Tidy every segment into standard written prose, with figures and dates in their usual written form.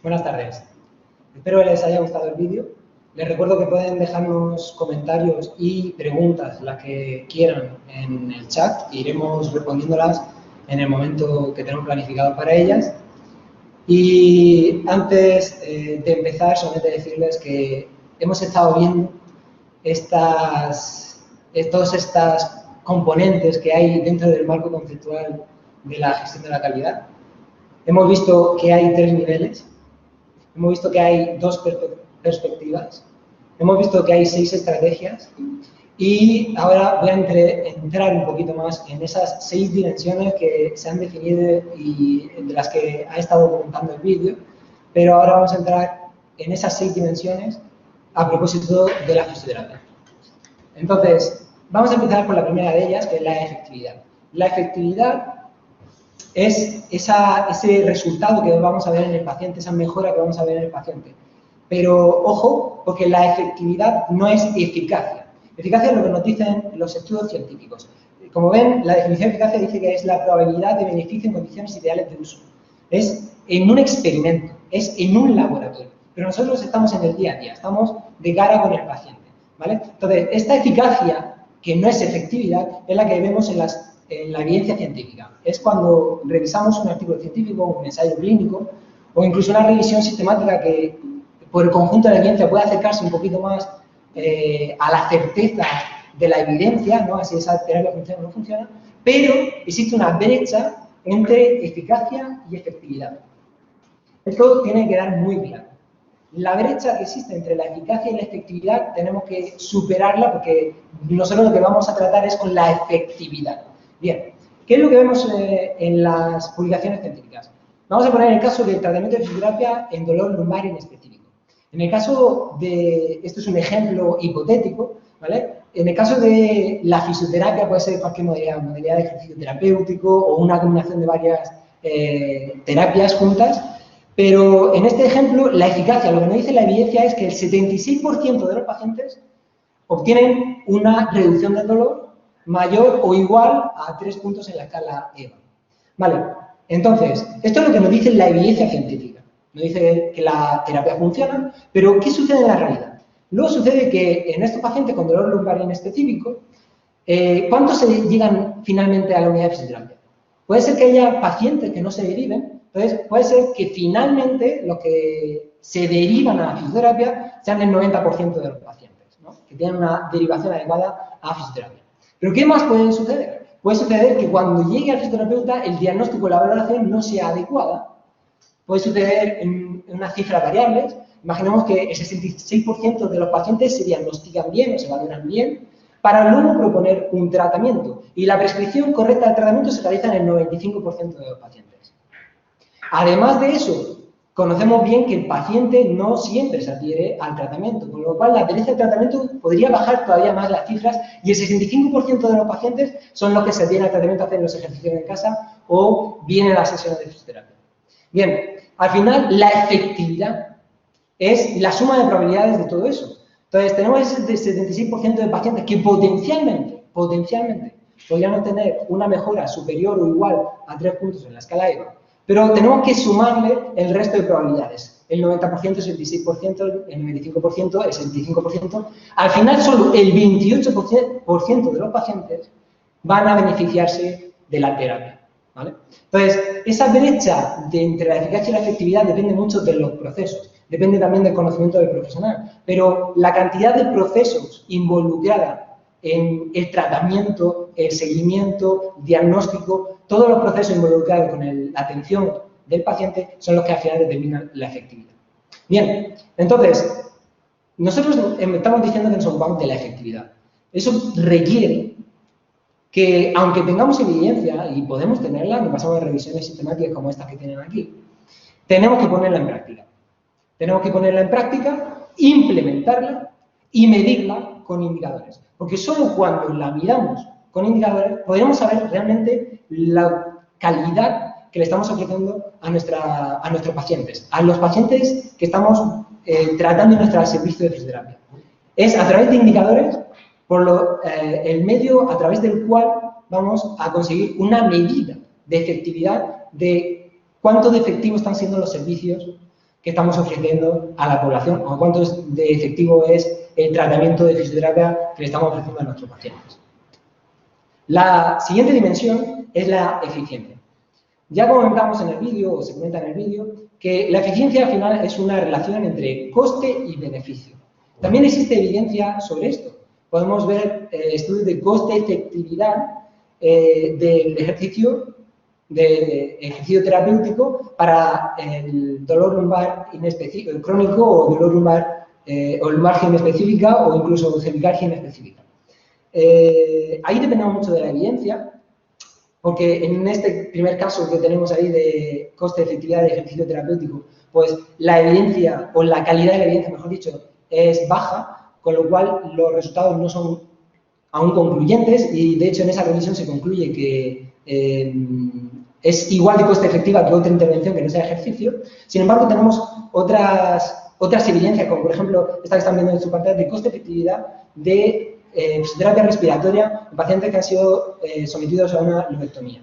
Buenas tardes. Espero que les haya gustado el vídeo. Les recuerdo que pueden dejarnos comentarios y preguntas, las que quieran, en el chat. Iremos respondiéndolas en el momento que tenemos planificado para ellas. Y antes de empezar, solamente decirles que hemos estado viendo todas estas componentes que hay dentro del marco conceptual de la gestión de la calidad. Hemos visto que hay 3 niveles. Hemos visto que hay 2 perspectivas, hemos visto que hay 6 estrategias y ahora voy a entrar un poquito más en esas 6 dimensiones que se han definido y de las que ha estado comentando el vídeo, pero ahora vamos a entrar en esas 6 dimensiones a propósito de la fisioterapia. Entonces, vamos a empezar por la primera de ellas, que es la efectividad. La efectividad es ese resultado que vamos a ver en el paciente, esa mejora que vamos a ver en el paciente. Pero, ojo, porque la efectividad no es eficacia. Eficacia es lo que nos dicen los estudios científicos. Como ven, la definición de eficacia dice que es la probabilidad de beneficio en condiciones ideales de uso. Es en un experimento, es en un laboratorio. Pero nosotros estamos en el día a día, estamos de cara con el paciente, ¿vale? Entonces, esta eficacia, que no es efectividad, es la que vemos en la evidencia científica. Es cuando revisamos un artículo científico, un ensayo clínico, o incluso una revisión sistemática que, por el conjunto de la evidencia, puede acercarse un poquito más a la certeza de la evidencia, ¿no? Así esa terapia funciona o no funciona, pero existe una brecha entre eficacia y efectividad. Esto tiene que quedar muy claro. La brecha que existe entre la eficacia y la efectividad tenemos que superarla porque nosotros lo que vamos a tratar es con la efectividad. Bien, ¿qué es lo que vemos en las publicaciones científicas? Vamos a poner el caso del tratamiento de fisioterapia en dolor lumbar en específico. En el caso de, esto es un ejemplo hipotético, ¿vale? En el caso de la fisioterapia puede ser cualquier modalidad de ejercicio terapéutico o una combinación de varias terapias juntas, pero en este ejemplo la eficacia, lo que nos dice la evidencia es que el 76% de los pacientes obtienen una reducción del dolor mayor o igual a 3 puntos en la escala EVA. Vale, entonces, esto es lo que nos dice la evidencia científica. Nos dice que la terapia funciona, pero ¿qué sucede en la realidad? Luego sucede que en estos pacientes con dolor lumbar en específico, ¿cuántos se llegan finalmente a la unidad de fisioterapia? Puede ser que haya pacientes que no se deriven, entonces puede ser que finalmente los que se derivan a la fisioterapia sean el 90% de los pacientes, ¿no? Que tienen una derivación adecuada a la fisioterapia. ¿Pero qué más puede suceder? Puede suceder que cuando llegue al fisioterapeuta el diagnóstico o la valoración no sea adecuada. Puede suceder en unas cifras variables. Imaginemos que el 66% de los pacientes se diagnostican bien o se valoran bien para luego proponer un tratamiento. Y la prescripción correcta del tratamiento se realiza en el 95% de los pacientes. Además de eso, conocemos bien que el paciente no siempre se adhiere al tratamiento, con lo cual la adherencia al tratamiento podría bajar todavía más las cifras y el 65% de los pacientes son los que se adhieren al tratamiento, hacen los ejercicios en casa o vienen a las sesiones de fisioterapia. Bien, al final la efectividad es la suma de probabilidades de todo eso. Entonces tenemos ese 76% de pacientes que potencialmente podrían tener una mejora superior o igual a 3 puntos en la escala EVA. Pero tenemos que sumarle el resto de probabilidades. El 90%, el 66%, el 95%, el 75%. Al final, solo el 28% de los pacientes van a beneficiarse de la terapia, ¿vale? Entonces, esa brecha entre la eficacia y la efectividad depende mucho de los procesos. Depende también del conocimiento del profesional. Pero la cantidad de procesos involucrada en el tratamiento, el seguimiento, diagnóstico, todos los procesos involucrados con la atención del paciente son los que al final determinan la efectividad. Bien, entonces, nosotros estamos diciendo que nos ocupamos de la efectividad. Eso requiere que, aunque tengamos evidencia, y podemos tenerla, nos pasamos de revisiones sistemáticas como estas que tienen aquí, tenemos que ponerla en práctica. Tenemos que ponerla en práctica, implementarla y medirla con indicadores. Porque solo cuando la miramos con indicadores podremos saber realmente la calidad que le estamos ofreciendo a nuestros pacientes, a los pacientes que estamos tratando en nuestro servicio de fisioterapia. Es a través de indicadores, el medio a través del cual vamos a conseguir una medida de efectividad de cuánto de efectivos están siendo los servicios que estamos ofreciendo a la población o cuánto de efectivo es el tratamiento de fisioterapia que le estamos ofreciendo a nuestros pacientes. La siguiente dimensión es la eficiencia. Ya comentamos en el vídeo, o se comenta en el vídeo, que la eficiencia al final es una relación entre coste y beneficio. También existe evidencia sobre esto. Podemos ver estudios de coste-efectividad del ejercicio terapéutico para el dolor lumbar crónico o dolor lumbar o lumbalgia inespecífica o incluso cervicalgia inespecífica. Ahí dependemos mucho de la evidencia, porque en este primer caso que tenemos ahí de coste-efectividad de ejercicio terapéutico, pues la evidencia, o la calidad de la evidencia, mejor dicho, es baja, con lo cual los resultados no son aún concluyentes y, de hecho, en esa revisión se concluye que es igual de coste efectiva que otra intervención que no sea ejercicio. Sin embargo, tenemos otras evidencias, como por ejemplo, esta que están viendo en su pantalla, de coste efectividad de fisioterapia respiratoria en pacientes que han sido sometidos a una lobectomía.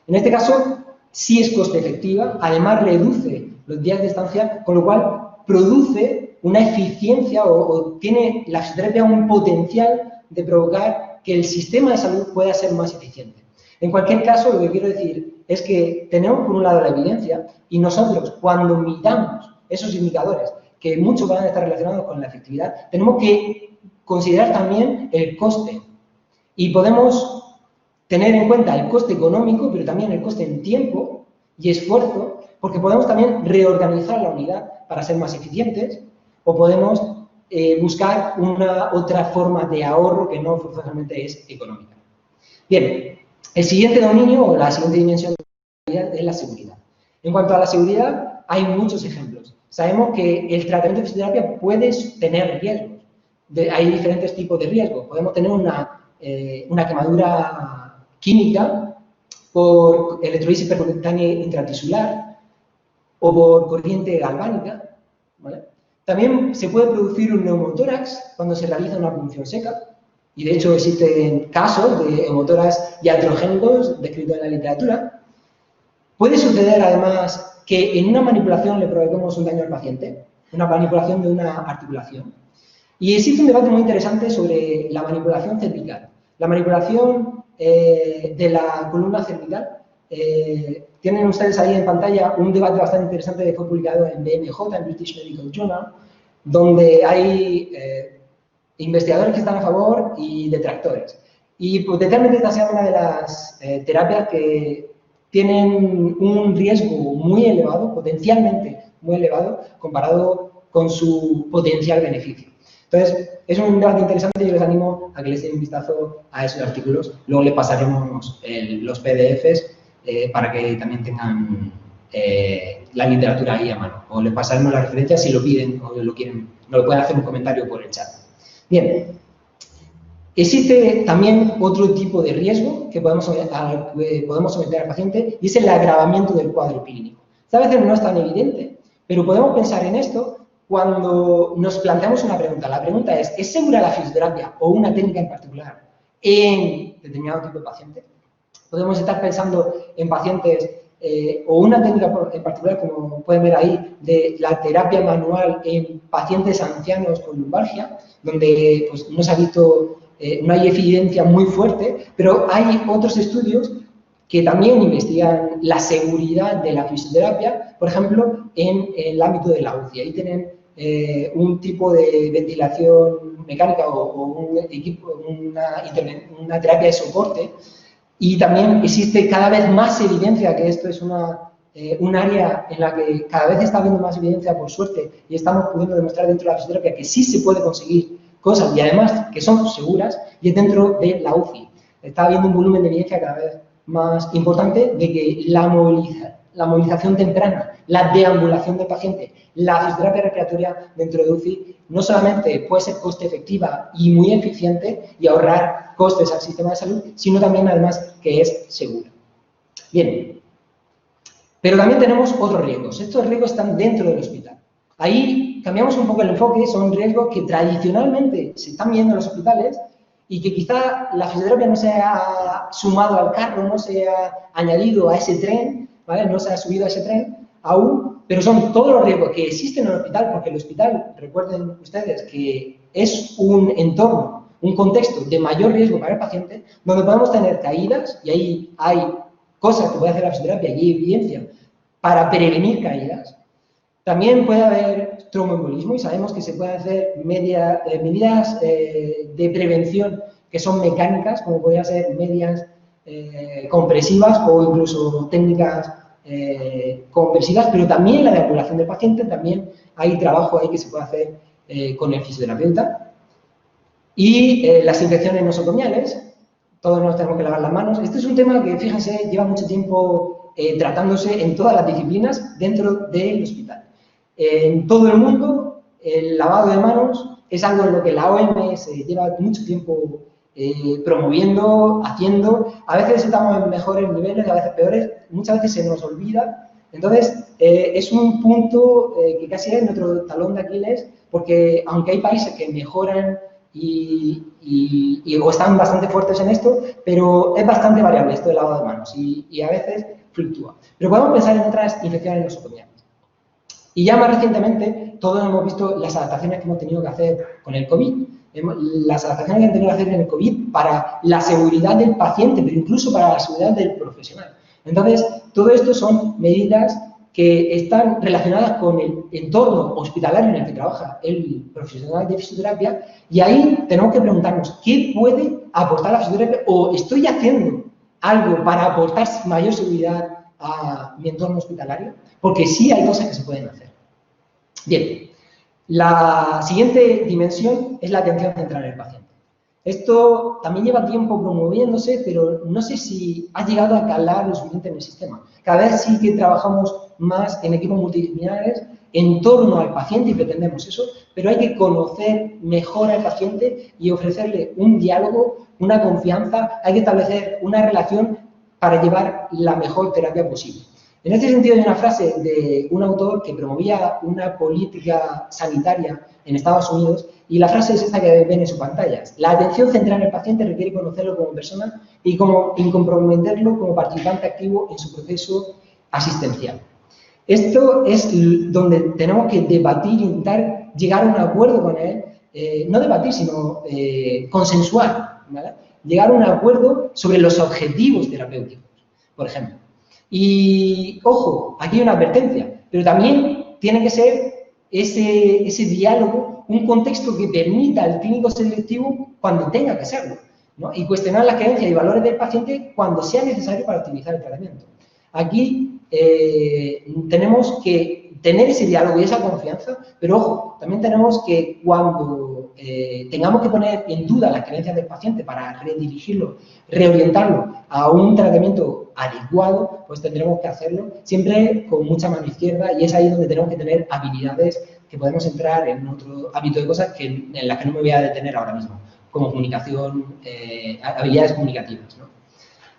En este caso, sí es coste efectiva, además reduce los días de estancia, con lo cual produce una eficiencia o tiene la fisioterapia un potencial de provocar que el sistema de salud pueda ser más eficiente. En cualquier caso, lo que quiero decir es que tenemos por un lado la evidencia y nosotros, cuando miramos esos indicadores, que muchos van a estar relacionados con la efectividad, tenemos que considerar también el coste. Y podemos tener en cuenta el coste económico, pero también el coste en tiempo y esfuerzo, porque podemos también reorganizar la unidad para ser más eficientes o podemos buscar una otra forma de ahorro que no forzosamente es económica. Bien, el siguiente dominio o la siguiente dimensión es la seguridad. En cuanto a la seguridad, hay muchos ejemplos. Sabemos que el tratamiento de fisioterapia puede tener riesgos. Hay diferentes tipos de riesgos. Podemos tener una quemadura química por electrolisis percutánea intratisular o por corriente galvánica, ¿vale? También se puede producir un neumotórax cuando se realiza una punción seca, y de hecho existen casos de heumotórax iatrogénicos descritos en la literatura. Puede suceder además que en una manipulación le provoquemos un daño al paciente, una manipulación de una articulación. Y existe un debate muy interesante sobre la manipulación cervical. La manipulación de la columna cervical, tienen ustedes ahí en pantalla un debate bastante interesante que fue publicado en BMJ, en British Medical Journal, donde hay investigadores que están a favor y detractores. Y potencialmente esta sea una de las terapias que tienen un riesgo muy elevado, potencialmente muy elevado, comparado con su potencial beneficio. Entonces, es un debate interesante y yo les animo a que les den un vistazo a esos artículos. Luego les pasaremos los PDFs para que también tengan la literatura ahí a mano. O les pasaremos las referencias si lo piden o lo quieren. Nos lo pueden hacer un comentario por el chat. Bien. Existe también otro tipo de riesgo que podemos someter al paciente y es el agravamiento del cuadro clínico. Esta vez no es tan evidente, pero podemos pensar en esto cuando nos planteamos una pregunta. La pregunta ¿es segura la fisioterapia o una técnica en particular en determinado tipo de paciente? Podemos estar pensando en pacientes o una técnica en particular, como pueden ver ahí, de la terapia manual en pacientes ancianos con lumbalgia, donde pues, no se ha visto, no hay evidencia muy fuerte, pero hay otros estudios que también investigan la seguridad de la fisioterapia, por ejemplo, en el ámbito de la UCI. Ahí tienen un tipo de ventilación mecánica o un equipo, una terapia de soporte, y también existe cada vez más evidencia que esto es un área en la que cada vez está habiendo más evidencia, por suerte, y estamos pudiendo demostrar dentro de la fisioterapia que sí se puede conseguir cosas y además que son seguras, y es dentro de la UCI. Está habiendo un volumen de evidencia cada vez más importante de que la movilización temprana, la deambulación del paciente, la fisioterapia respiratoria dentro de UCI no solamente puede ser coste efectiva y muy eficiente y ahorrar costes al sistema de salud, sino también además que es segura. Bien, pero también tenemos otros riesgos. Estos riesgos están dentro del hospital. Ahí cambiamos un poco el enfoque, son riesgos que tradicionalmente se están viendo en los hospitales y que quizá la fisioterapia no se ha sumado al carro, no se ha añadido a ese tren, ¿vale? No se ha subido a ese tren aún, pero son todos los riesgos que existen en el hospital, porque el hospital, recuerden ustedes, que es un entorno, un contexto de mayor riesgo para el paciente, donde podemos tener caídas, y ahí hay cosas que puede hacer la fisioterapia y hay evidencia para prevenir caídas. También puede haber tromboembolismo y sabemos que se pueden hacer medidas de prevención que son mecánicas, como podrían ser medias compresivas o incluso técnicas compresivas, pero también la de ambulación del paciente, también hay trabajo ahí que se puede hacer con el fisioterapeuta. Y las infecciones nosocomiales, todos nos tenemos que lavar las manos. Este es un tema que, fíjense, lleva mucho tiempo tratándose en todas las disciplinas dentro del hospital. En todo el mundo, el lavado de manos es algo en lo que la OMS lleva mucho tiempo promoviendo, haciendo. A veces estamos en mejores niveles, a veces peores, muchas veces se nos olvida. Entonces, es un punto que casi es nuestro talón de Aquiles, porque aunque hay países que mejoran o están bastante fuertes en esto, pero es bastante variable esto del lavado de manos y a veces fluctúa. Pero podemos pensar en otras infecciones nosocomiales. Y ya más recientemente, todos hemos visto las adaptaciones que hemos tenido que hacer con el COVID. Las adaptaciones que han tenido que hacer en el COVID para la seguridad del paciente, pero incluso para la seguridad del profesional. Entonces, todo esto son medidas que están relacionadas con el entorno hospitalario en el que trabaja el profesional de fisioterapia, y ahí tenemos que preguntarnos, ¿qué puede aportar la fisioterapia? ¿O estoy haciendo algo para aportar mayor seguridad a mi entorno hospitalario? Porque sí hay cosas que se pueden hacer. Bien, la siguiente dimensión es la atención central en el paciente. Esto también lleva tiempo promoviéndose, pero no sé si ha llegado a calar lo suficiente en el sistema. Cada vez sí que trabajamos más en equipos multidisciplinares en torno al paciente y pretendemos eso, pero hay que conocer mejor al paciente y ofrecerle un diálogo, una confianza, hay que establecer una relación para llevar la mejor terapia posible. En este sentido, hay una frase de un autor que promovía una política sanitaria en Estados Unidos, y la frase es esta que ven en su pantalla. La atención central en el paciente requiere conocerlo como persona y comprometerlo como participante activo en su proceso asistencial. Esto es donde tenemos que debatir e intentar llegar a un acuerdo con él, no debatir, sino consensuar, ¿vale? Llegar a un acuerdo sobre los objetivos terapéuticos, por ejemplo. Y, ojo, aquí hay una advertencia, pero también tiene que ser ese diálogo un contexto que permita al clínico selectivo cuando tenga que serlo, ¿no? Y cuestionar las creencias y valores del paciente cuando sea necesario para optimizar el tratamiento. Aquí tenemos que tener ese diálogo y esa confianza, pero ojo, también tenemos que cuando tengamos que poner en duda las creencias del paciente para redirigirlo, reorientarlo a un tratamiento adecuado, pues tendremos que hacerlo siempre con mucha mano izquierda, y es ahí donde tenemos que tener habilidades que podemos entrar en otro ámbito de cosas en las que no me voy a detener ahora mismo, como comunicación, habilidades comunicativas, ¿no?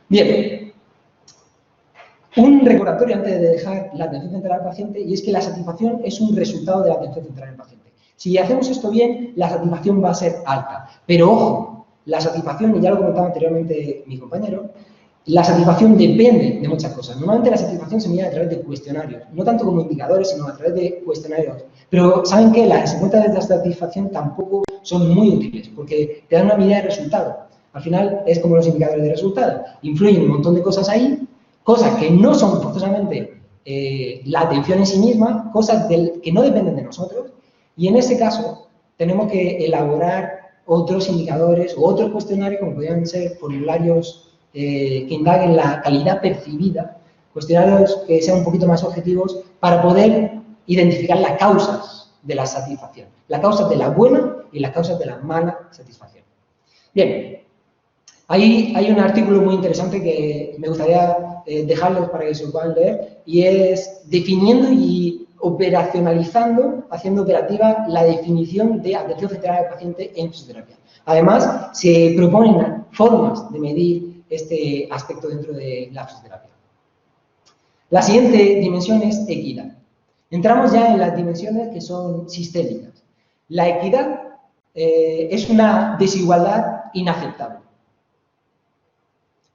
Bien, un recordatorio antes de dejar la atención central al paciente, y es que la satisfacción es un resultado de la atención central al paciente. Si hacemos esto bien, la satisfacción va a ser alta. Pero ojo, la satisfacción, y ya lo comentaba anteriormente mi compañero, la satisfacción depende de muchas cosas. Normalmente la satisfacción se mide a través de cuestionarios, no tanto como indicadores, sino a través de cuestionarios. Pero ¿saben qué? Las encuestas de satisfacción tampoco son muy útiles, porque te dan una medida de resultado. Al final es como los indicadores de resultado. Influyen un montón de cosas ahí, cosas que no son forzosamente la atención en sí misma, cosas que no dependen de nosotros, y en ese caso tenemos que elaborar otros indicadores o otros cuestionarios, como podrían ser formularios que indaguen la calidad percibida, cuestionarios que sean un poquito más objetivos para poder identificar las causas de la satisfacción, las causas de la buena y las causas de la mala satisfacción. Bien, ahí hay un artículo muy interesante que me gustaría dejarles para que se lo puedan leer, y es definiendo y operacionalizando, haciendo operativa la definición de atención central al paciente en fisioterapia. Además, se proponen formas de medir este aspecto dentro de la fisioterapia. La siguiente dimensión es equidad. Entramos ya en las dimensiones que son sistémicas. La equidad es una desigualdad inaceptable.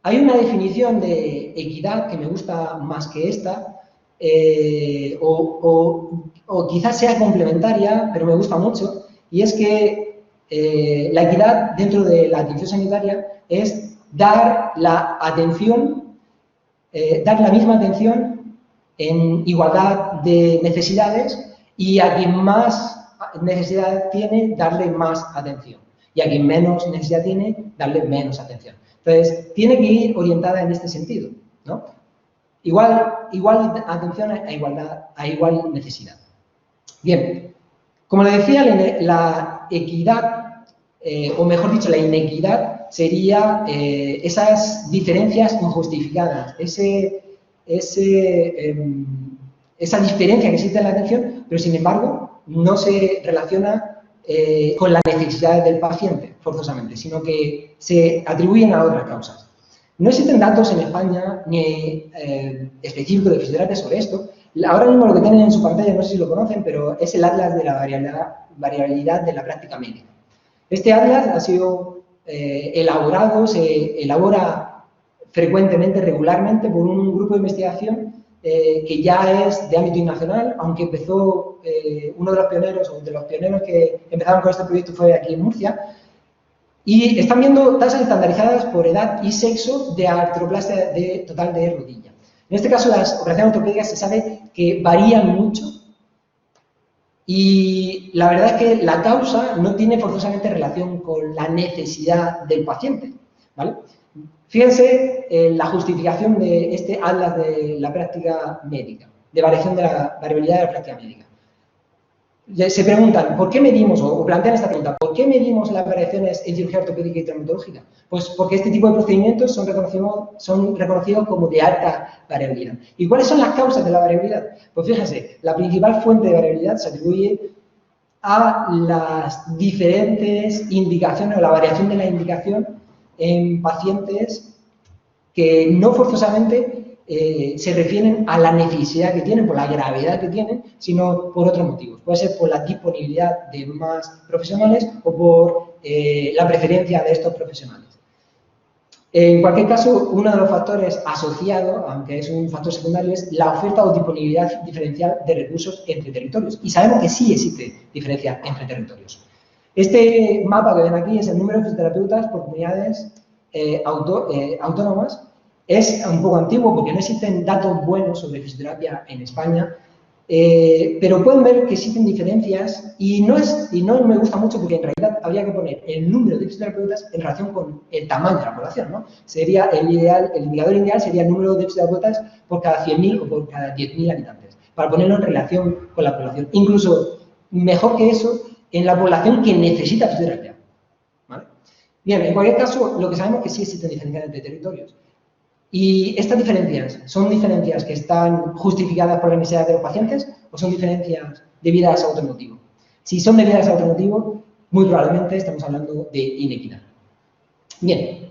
Hay una definición de equidad que me gusta más que esta, o quizás sea complementaria, pero me gusta mucho, y es que la equidad dentro de la atención sanitaria es dar la atención, dar la misma atención en igualdad de necesidades y a quien más necesidad tiene, darle más atención. Y a quien menos necesidad tiene, darle menos atención. Entonces, tiene que ir orientada en este sentido, ¿no? Igual atención a igual necesidad. Bien, como le decía, la equidad, o mejor dicho, la inequidad sería esas diferencias injustificadas, esa diferencia que existe en la atención, pero sin embargo no se relaciona con las necesidades del paciente, forzosamente, sino que se atribuyen a otras causas. No existen datos en España ni específicos de fisioterapia sobre esto. Ahora mismo lo que tienen en su pantalla, no sé si lo conocen, pero es el Atlas de la variabilidad de la práctica médica. Este Atlas ha sido elaborado, se elabora frecuentemente, regularmente, por un grupo de investigación que ya es de ámbito internacional, aunque empezó uno de los pioneros, o de los pioneros que empezaron con este proyecto fue aquí en Murcia, y están viendo tasas estandarizadas por edad y sexo de artroplasia total de rodilla. En este caso, las operaciones ortopédicas se sabe que varían mucho y la verdad es que la causa no tiene forzosamente relación con la necesidad del paciente, ¿vale? Fíjense en la justificación de este atlas de la práctica médica, de variación de la variabilidad de la práctica médica. Se preguntan, ¿por qué medimos, o plantean esta pregunta, ¿por qué medimos las variaciones en cirugía ortopédica y traumatológica? Pues porque este tipo de procedimientos son reconocidos como de alta variabilidad. ¿Y cuáles son las causas de la variabilidad? Pues fíjense, la principal fuente de variabilidad se atribuye a las diferentes indicaciones o la variación de la indicación en pacientes que no forzosamente se refieren a la necesidad que tienen, por la gravedad que tienen, sino por otros motivos. Puede ser por la disponibilidad de más profesionales o por la preferencia de estos profesionales. En cualquier caso, uno de los factores asociados, aunque es un factor secundario, es la oferta o disponibilidad diferencial de recursos entre territorios. Y sabemos que sí existe diferencia entre territorios. Este mapa que ven aquí es el número de fisioterapeutas por comunidades autónomas. Es un poco antiguo porque no existen datos buenos sobre fisioterapia en España, pero pueden ver que existen diferencias y no me gusta mucho porque en realidad habría que poner el número de fisioterapeutas en relación con el tamaño de la población, ¿no? Sería el indicador ideal sería el número de fisioterapeutas por cada 100.000 o por cada 10.000 habitantes, para ponerlo en relación con la población. Incluso mejor que eso, en la población que necesita fisioterapia, ¿vale? Bien, en cualquier caso, lo que sabemos es que sí existen diferencias entre territorios. Y estas diferencias, ¿son diferencias que están justificadas por la necesidad de los pacientes o son diferencias debidas a otro motivo? Si son debidas a otro motivo, muy probablemente estamos hablando de inequidad. Bien,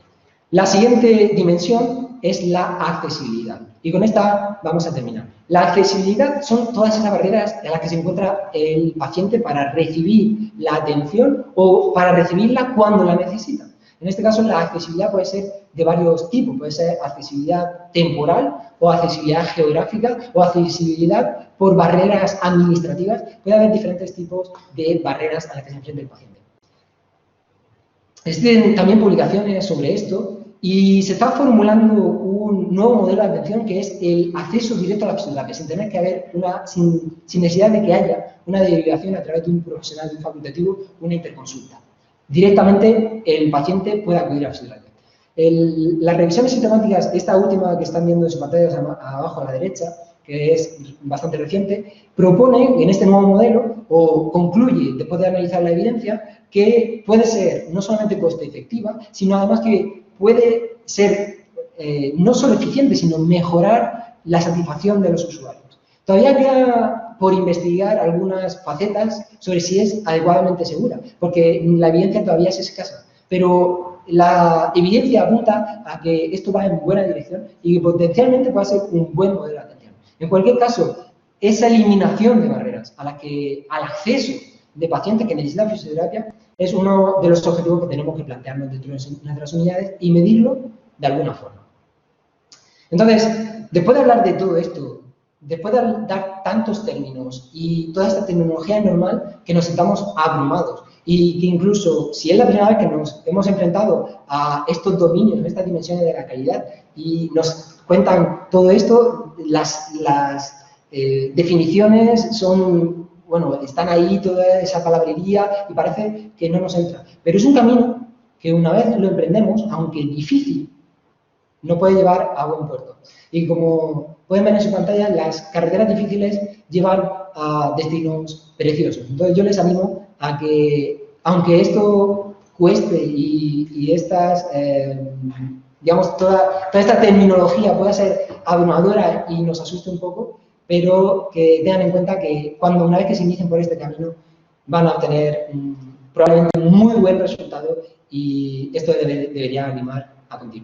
la siguiente dimensión es la accesibilidad. Y con esta vamos a terminar. La accesibilidad son todas esas barreras en las que se encuentra el paciente para recibir la atención o para recibirla cuando la necesita. En este caso, la accesibilidad puede ser de varios tipos. Puede ser accesibilidad temporal o accesibilidad geográfica o accesibilidad por barreras administrativas. Puede haber diferentes tipos de barreras a las que se enfrenta el paciente. Existen también publicaciones sobre esto y se está formulando un nuevo modelo de atención que es el acceso directo a la fisioterapia, sin tener que haber sin necesidad de que haya una derivación a través de un profesional, de un facultativo, una interconsulta. Directamente el paciente puede acudir a la fisioterapia. Las revisiones sistemáticas, esta última que están viendo en su pantalla abajo a la derecha, que es bastante reciente, propone en este nuevo modelo, o concluye, después de analizar la evidencia, que puede ser no solamente coste efectiva, sino además que puede ser no solo eficiente, sino mejorar la satisfacción de los usuarios. Todavía queda por investigar algunas facetas sobre si es adecuadamente segura, porque la evidencia todavía es escasa, pero la evidencia apunta a que esto va en buena dirección y que potencialmente puede ser un buen modelo de atención. En cualquier caso, esa eliminación de barreras al acceso de pacientes que necesitan fisioterapia es uno de los objetivos que tenemos que plantearnos dentro de nuestras unidades y medirlo de alguna forma. Entonces, después de hablar de todo esto, después de dar tantos términos y toda esta tecnología es normal que nos sintamos abrumados y que incluso si es la primera vez que nos hemos enfrentado a estos dominios, a estas dimensiones de la calidad y nos cuentan todo esto, las definiciones son, bueno, están ahí toda esa palabrería y parece que no nos entra. Pero es un camino que una vez lo emprendemos, aunque difícil, no puede llevar a buen puerto. Y como pueden ver en su pantalla, las carreteras difíciles llevan a destinos preciosos. Entonces yo les animo a que, aunque esto cueste y estas, digamos, toda esta terminología pueda ser abrumadora y nos asuste un poco, pero que tengan en cuenta que una vez que se inicien por este camino, van a obtener probablemente un muy buen resultado y esto debería animar a continuar.